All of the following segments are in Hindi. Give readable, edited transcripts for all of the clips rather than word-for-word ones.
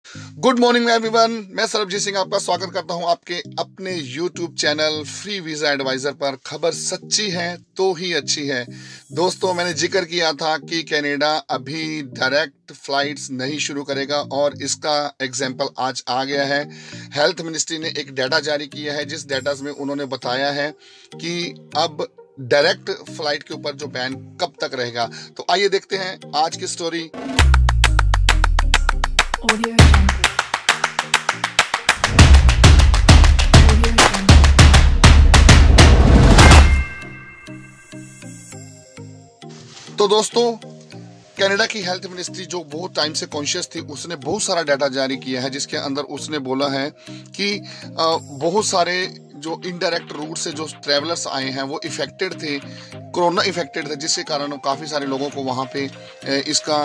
गुड मॉर्निंग एवरीवन, मैं सरबजीत सिंह आपका स्वागत करता हूं आपके अपने YouTube channel free visa adviser पर। खबर सच्ची है तो ही अच्छी है। दोस्तों, मैंने जिक्र किया था कि कनाडा अभी डायरेक्ट फ्लाइट्स नहीं शुरू करेगा और इसका एग्जाम्पल आज आ गया है। हेल्थ मिनिस्ट्री ने एक डाटा जारी किया है, जिस डाटा में उन्होंने बताया है कि अब डायरेक्ट फ्लाइट के ऊपर जो बैन कब तक रहेगा। तो आइए देखते हैं आज की story. Audio Jungle. Audio Jungle. तो दोस्तों, कनाडा की हेल्थ मिनिस्ट्री जो बहुत टाइम से कॉन्शियस थी, उसने बहुत सारा डाटा जारी किया है, जिसके अंदर उसने बोला है कि बहुत सारे जो इनडायरेक्ट रूट से जो ट्रैवलर्स आए हैं वो इफेक्टेड थे, कोरोना इफेक्टेड थे, जिसके कारण काफ़ी सारे लोगों को वहाँ पे इसका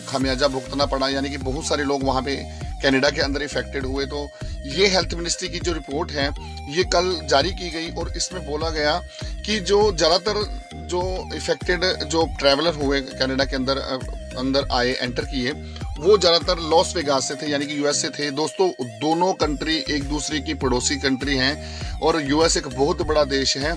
खामियाजा भुगतना पड़ा। यानी कि बहुत सारे लोग वहाँ पे कनाडा के अंदर इफेक्टेड हुए। तो ये हेल्थ मिनिस्ट्री की जो रिपोर्ट है ये कल जारी की गई और इसमें बोला गया कि जो ज़्यादातर जो इफेक्टेड जो ट्रैवलर हुए कनाडा के अंदर आए, एंटर किए, वो ज़्यादातर लॉस वेगास से थे, यानी कि यूएस से थे। दोस्तों, दोनों कंट्री एक दूसरे की पड़ोसी कंट्री हैं और यूएस एक बहुत बड़ा देश है,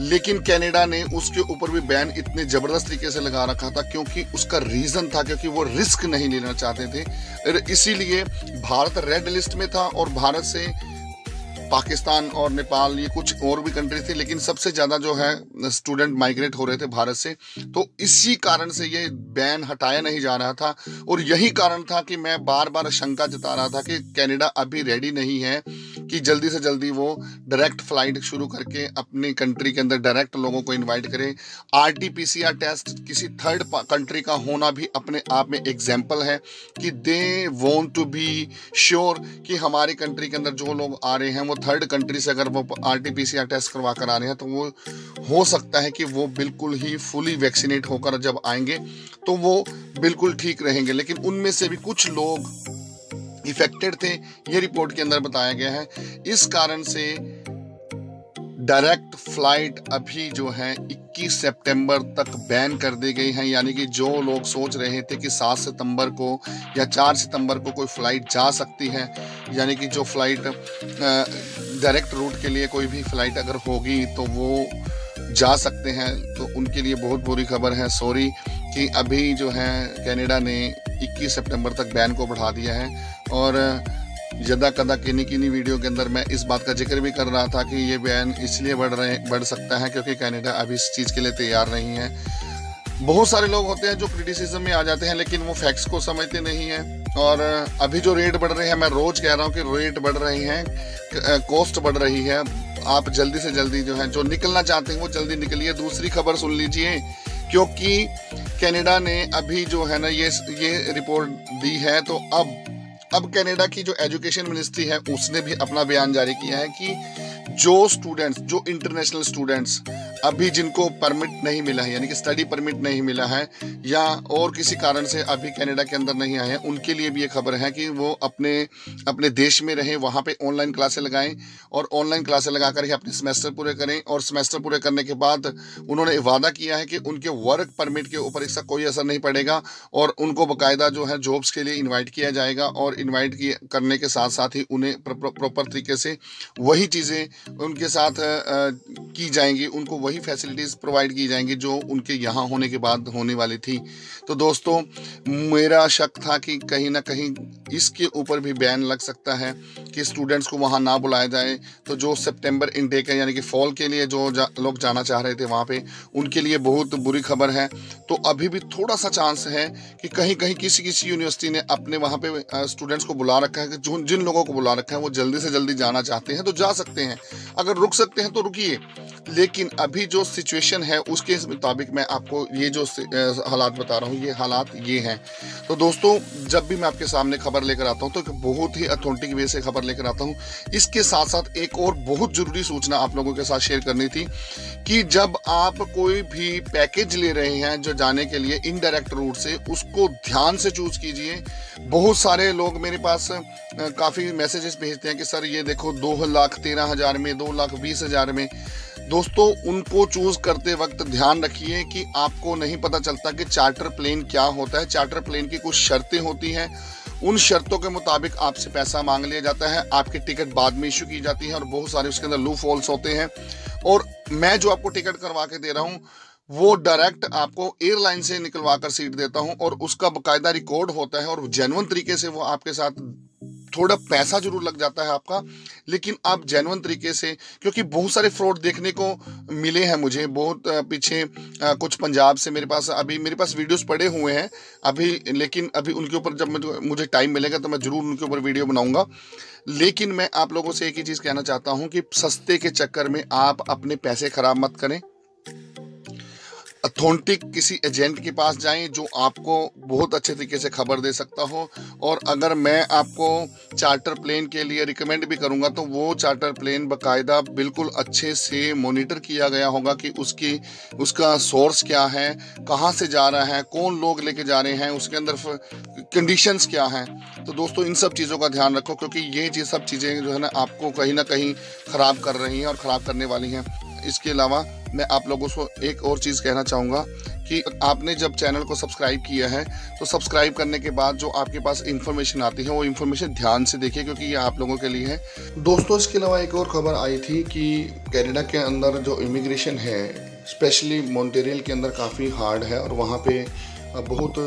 लेकिन कनाडा ने उसके ऊपर भी बैन इतने ज़बरदस्त तरीके से लगा रखा था क्योंकि उसका रीज़न था, क्योंकि वो रिस्क नहीं लेना चाहते थे। इसीलिए भारत रेड लिस्ट में था और भारत से पाकिस्तान और नेपाल, ये कुछ और भी कंट्री थे, लेकिन सबसे ज़्यादा जो है स्टूडेंट माइग्रेट हो रहे थे भारत से। तो इसी कारण से ये बैन हटाया नहीं जा रहा था और यही कारण था कि मैं बार बार शंका जता रहा था कि कनाडा अभी रेडी नहीं है कि जल्दी से जल्दी वो डायरेक्ट फ्लाइट शुरू करके अपनी कंट्री के अंदर डायरेक्ट लोगों को इन्वाइट करे। RT-PCR टेस्ट किसी थर्ड कंट्री का होना भी अपने आप में एग्जाम्पल है कि they want to be sure कि हमारी कंट्री के अंदर जो लोग आ रहे हैं वो थर्ड कंट्री से अगर वो RT-PCR टेस्ट करवा कर आ रहे हैं तो वो हो सकता है कि वो बिल्कुल ही फुली वैक्सीनेट होकर जब आएंगे तो वो बिल्कुल ठीक रहेंगे। लेकिन उनमें से भी कुछ लोग इफेक्टेड थे, ये रिपोर्ट के अंदर बताया गया है। इस कारण से डायरेक्ट फ्लाइट अभी जो है 21 सितंबर तक बैन कर दी गई है। यानी कि जो लोग सोच रहे थे कि 7 सितंबर को या 4 सितंबर को कोई फ़्लाइट जा सकती है, यानी कि जो फ्लाइट डायरेक्ट रूट के लिए कोई भी फ़्लाइट अगर होगी तो वो जा सकते हैं, तो उनके लिए बहुत बुरी खबर है। सॉरी कि अभी जो है कनाडा ने 21 सितंबर तक बैन को बढ़ा दिया है। और ज़्यादा कदा किन्नी वीडियो के अंदर मैं इस बात का जिक्र भी कर रहा था कि ये बैन इसलिए बढ़ सकता है क्योंकि कनाडा अभी इस चीज़ के लिए तैयार नहीं है। बहुत सारे लोग होते हैं जो क्रिटिसिज्म में आ जाते हैं, लेकिन वो फैक्ट्स को समझते नहीं हैं। और अभी जो रेट बढ़ रहे हैं, मैं रोज़ कह रहा हूँ कि रेट बढ़ रही हैं, कॉस्ट बढ़ रही है। आप जल्दी से जल्दी जो है, जो निकलना चाहते हैं वो जल्दी निकलिए। दूसरी खबर सुन लीजिए, क्योंकि कनाडा ने अभी जो है ना ये रिपोर्ट दी है, तो अब कनाडा की जो एजुकेशन मिनिस्ट्री है उसने भी अपना बयान जारी किया है कि जो स्टूडेंट्स, जो इंटरनेशनल स्टूडेंट्स अभी जिनको परमिट नहीं मिला है, यानी कि स्टडी परमिट नहीं मिला है या और किसी कारण से अभी कनाडा के अंदर नहीं आए हैं, उनके लिए भी ये खबर है कि वो अपने देश में रहें, वहाँ पे ऑनलाइन क्लासें लगाएं और ऑनलाइन क्लासें लगाकर ही अपने सेमेस्टर पूरे करें। और सेमेस्टर पूरे करने के बाद उन्होंने वादा किया है कि उनके वर्क परमिट के ऊपर इसका कोई असर नहीं पड़ेगा और उनको बाकायदा जो है जॉब्स के लिए इन्वाइट किया जाएगा। और इन्वाइट करने के साथ साथ ही उन्हें प्रॉपर तरीके से वही चीज़ें उनके साथ की जाएंगी, उनको वही फैसिलिटीज़ प्रोवाइड की जाएंगी जो उनके यहाँ होने के बाद होने वाली थी। तो दोस्तों, मेरा शक था कि कहीं ना कहीं इसके ऊपर भी बैन लग सकता है कि स्टूडेंट्स को वहाँ ना बुलाया जाए। तो जो सितंबर इनटेक है, यानी कि फॉल के लिए जो लोग जाना चाह रहे थे वहाँ पे, उनके लिए बहुत बुरी खबर है। तो अभी भी थोड़ा सा चांस है कि कहीं कहीं किसी यूनिवर्सिटी ने अपने वहाँ पे स्टूडेंट्स को बुला रखा है कि जिन लोगों को बुला रखा है वो जल्दी से जल्दी जाना चाहते हैं तो जा सकते हैं, अगर रुक सकते हैं तो रुकिए। लेकिन अभी जो सिचुएशन है उसके मुताबिक मैं आपको ये जो हालात बता रहा हूँ, ये हालात ये हैं। तो दोस्तों, जब भी मैं आपके सामने खबर लेकर आता हूँ तो बहुत ही अथेंटिक वे से खबर लेकर आता हूँ। इसके साथ साथ एक और बहुत ज़रूरी सूचना आप लोगों के साथ शेयर करनी थी कि जब आप कोई भी पैकेज ले रहे हैं जो जाने के लिए इनडायरेक्ट रूट से, उसको ध्यान से चूज़ कीजिए। बहुत सारे लोग मेरे पास काफ़ी मैसेजेस भेजते हैं कि सर ये देखो 2,13,000 में, 2,20,000 में। दोस्तों, उनको चूज़ करते वक्त ध्यान रखिए कि आपको नहीं पता चलता कि चार्टर प्लेन क्या होता है। चार्टर प्लेन की कुछ शर्तें होती हैं, उन शर्तों के मुताबिक आपसे पैसा मांग लिया जाता है, आपकी टिकट बाद में इशू की जाती है और बहुत सारे उसके अंदर लूप होल्स होते हैं। और मैं जो आपको टिकट करवा के दे रहा हूँ वो डायरेक्ट आपको एयरलाइन से निकलवा कर सीट देता हूँ और उसका बाकायदा रिकॉर्ड होता है और जेन्युइन तरीके से वो आपके साथ, थोड़ा पैसा जरूर लग जाता है आपका, लेकिन आप जेन्युइन तरीके से, क्योंकि बहुत सारे फ्रॉड देखने को मिले हैं मुझे बहुत पीछे, कुछ पंजाब से मेरे पास वीडियोस पड़े हुए हैं अभी, लेकिन अभी उनके ऊपर जब मुझे टाइम मिलेगा तो मैं ज़रूर उनके ऊपर वीडियो बनाऊंगा। लेकिन मैं आप लोगों से एक ही चीज़ कहना चाहता हूं कि सस्ते के चक्कर में आप अपने पैसे खराब मत करें। अथेंटिक किसी एजेंट के पास जाएं जो आपको बहुत अच्छे तरीके से खबर दे सकता हो। और अगर मैं आपको चार्टर प्लेन के लिए रिकमेंड भी करूंगा तो वो चार्टर प्लेन बाकायदा बिल्कुल अच्छे से मॉनिटर किया गया होगा कि उसका सोर्स क्या है, कहाँ से जा रहा है, कौन लोग लेके जा रहे हैं, उसके अंदर कंडीशंस क्या हैं। तो दोस्तों इन सब चीज़ों का ध्यान रखो, क्योंकि ये सब चीज़ें जो है ना आपको कहीं ना कहीं ख़राब कर रही हैं और ख़राब करने वाली हैं। इसके अलावा मैं आप लोगों को एक और चीज़ कहना चाहूँगा कि आपने जब चैनल को सब्सक्राइब किया है तो सब्सक्राइब करने के बाद जो आपके पास इंफॉर्मेशन आती है वो इंफॉर्मेशन ध्यान से देखिए, क्योंकि ये आप लोगों के लिए है। दोस्तों इसके अलावा एक और खबर आई थी कि कनाडा के अंदर जो इमिग्रेशन है, स्पेशली मॉन्ट्रियल के अंदर काफ़ी हार्ड है और वहाँ पे बहुत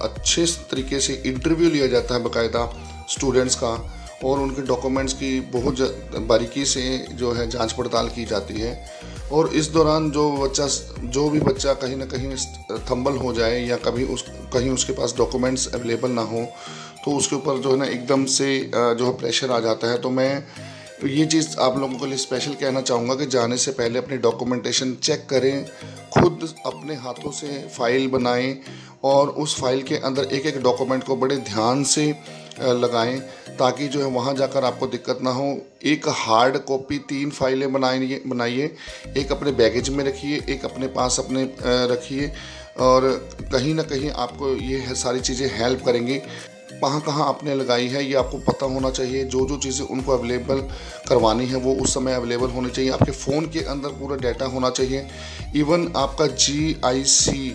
अच्छे तरीके से इंटरव्यू लिया जाता है बाकायदा स्टूडेंट्स का, और उनके डॉक्यूमेंट्स की बहुत बारीकी से जो है जांच पड़ताल की जाती है। और इस दौरान जो भी बच्चा कहीं ना कहीं थंबल हो जाए या कहीं उसके पास डॉक्यूमेंट्स अवेलेबल ना हो तो उसके ऊपर जो है ना एकदम से जो है प्रेशर आ जाता है। तो मैं ये चीज़ आप लोगों के लिए स्पेशल कहना चाहूँगा कि जाने से पहले अपनी डॉक्यूमेंटेशन चेक करें, खुद अपने हाथों से फाइल बनाएं और उस फाइल के अंदर एक एक डॉक्यूमेंट को बड़े ध्यान से लगाएं ताकि जो है वहाँ जाकर आपको दिक्कत ना हो। एक हार्ड कॉपी 3 फाइलें बनाइए, एक अपने बैगेज में रखिए, एक अपने पास अपने रखिए, और कहीं ना कहीं आपको ये सारी चीज़ें हेल्प करेंगी। कहाँ आपने लगाई है ये आपको पता होना चाहिए। जो चीज़ें उनको अवेलेबल करवानी है वो उस समय अवेलेबल होनी चाहिए। आपके फ़ोन के अंदर पूरा डाटा होना चाहिए। इवन आपका GIC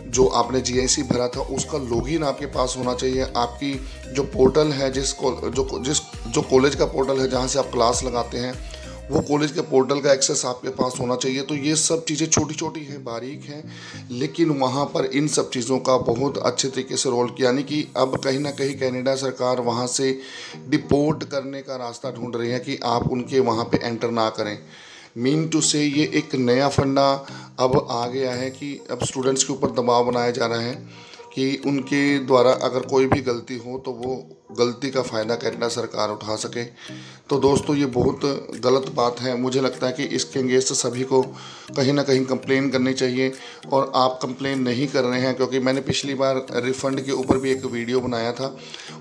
जो आपने GIC भरा था उसका लॉगिन आपके पास होना चाहिए। आपकी जो पोर्टल है जो कॉलेज का पोर्टल है जहाँ से आप क्लास लगाते हैं वो कॉलेज के पोर्टल का एक्सेस आपके पास होना चाहिए। तो ये सब चीज़ें छोटी छोटी हैं, बारीक हैं, लेकिन वहाँ पर इन सब चीज़ों का बहुत अच्छे तरीके से रोल किया, यानी कि अब कहीं ना कहीं कनाडा सरकार वहाँ से डिपोर्ट करने का रास्ता ढूंढ रही है कि आप उनके वहाँ पे एंटर ना करें। मीन टू से ये एक नया फंडा अब आ गया है कि अब स्टूडेंट्स के ऊपर दबाव बनाया जा रहा है कि उनके द्वारा अगर कोई भी गलती हो तो वो गलती का फ़ायदा कनाडा सरकार उठा सके। तो दोस्तों ये बहुत गलत बात है। मुझे लगता है कि इसके अगेंस्ट सभी को कहीं ना कहीं कंप्लेन करनी चाहिए, और आप कंप्लेन नहीं कर रहे हैं क्योंकि मैंने पिछली बार रिफ़ंड के ऊपर भी एक वीडियो बनाया था।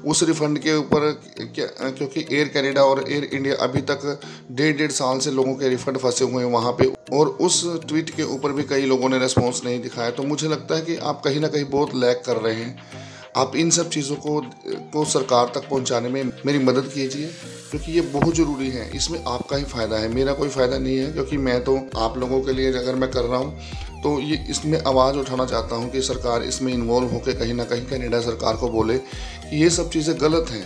उस रिफ़ंड के ऊपर क्योंकि एयर कनाडा और एयर इंडिया अभी तक 1.5 साल से लोगों के रिफ़ंड फंसे हुए हैं वहाँ पे, और उस ट्वीट के ऊपर भी कई लोगों ने रिस्पॉन्स नहीं दिखाया। तो मुझे लगता है कि आप कहीं ना कहीं बहुत लैग कर रहे हैं। आप इन सब चीज़ों को सरकार तक पहुंचाने में मेरी मदद कीजिए, क्योंकि ये बहुत ज़रूरी है। इसमें आपका ही फ़ायदा है, मेरा कोई फ़ायदा नहीं है, क्योंकि मैं तो आप लोगों के लिए अगर मैं कर रहा हूँ तो ये इसमें आवाज़ उठाना चाहता हूँ कि सरकार इसमें इन्वॉल्व होकर कहीं ना कहीं कनाडा सरकार को बोले कि ये सब चीज़ें गलत हैं।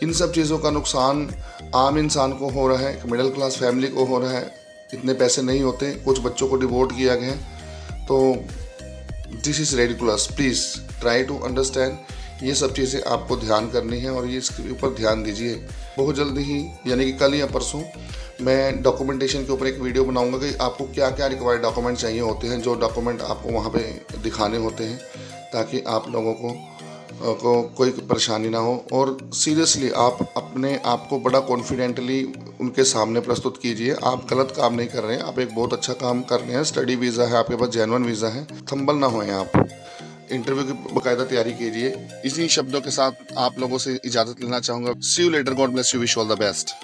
इन सब चीज़ों का नुकसान आम इंसान को हो रहा है, एक मिडिल क्लास फैमिली को हो रहा है। इतने पैसे नहीं होते, कुछ बच्चों को डिवोर्ट किया गया है। तो this is ridiculous, please try to understand. ये सब चीज़ें आपको ध्यान करनी है और ये इसके ऊपर ध्यान दीजिए। बहुत जल्दी ही यानी कि कल या परसों मैं डॉक्यूमेंटेशन के ऊपर एक वीडियो बनाऊंगा कि आपको क्या क्या रिक्वायर्ड डॉक्यूमेंट चाहिए होते हैं, जो डॉक्यूमेंट आपको वहाँ पे दिखाने होते हैं, ताकि आप लोगों को कोई परेशानी ना हो। और सीरियसली आप अपने आप को बड़ा कॉन्फिडेंटली उनके सामने प्रस्तुत कीजिए। आप गलत काम नहीं कर रहे हैं, आप एक बहुत अच्छा काम कर रहे हैं। स्टडी वीज़ा है आपके पास, जेन्युइन वीज़ा है, थंबल ना होएं। आप इंटरव्यू की बाकायदा तैयारी कीजिए। इन्हीं शब्दों के साथ आप लोगों से इजाज़त लेना चाहूँगा। See you later, God bless you, wish all the best.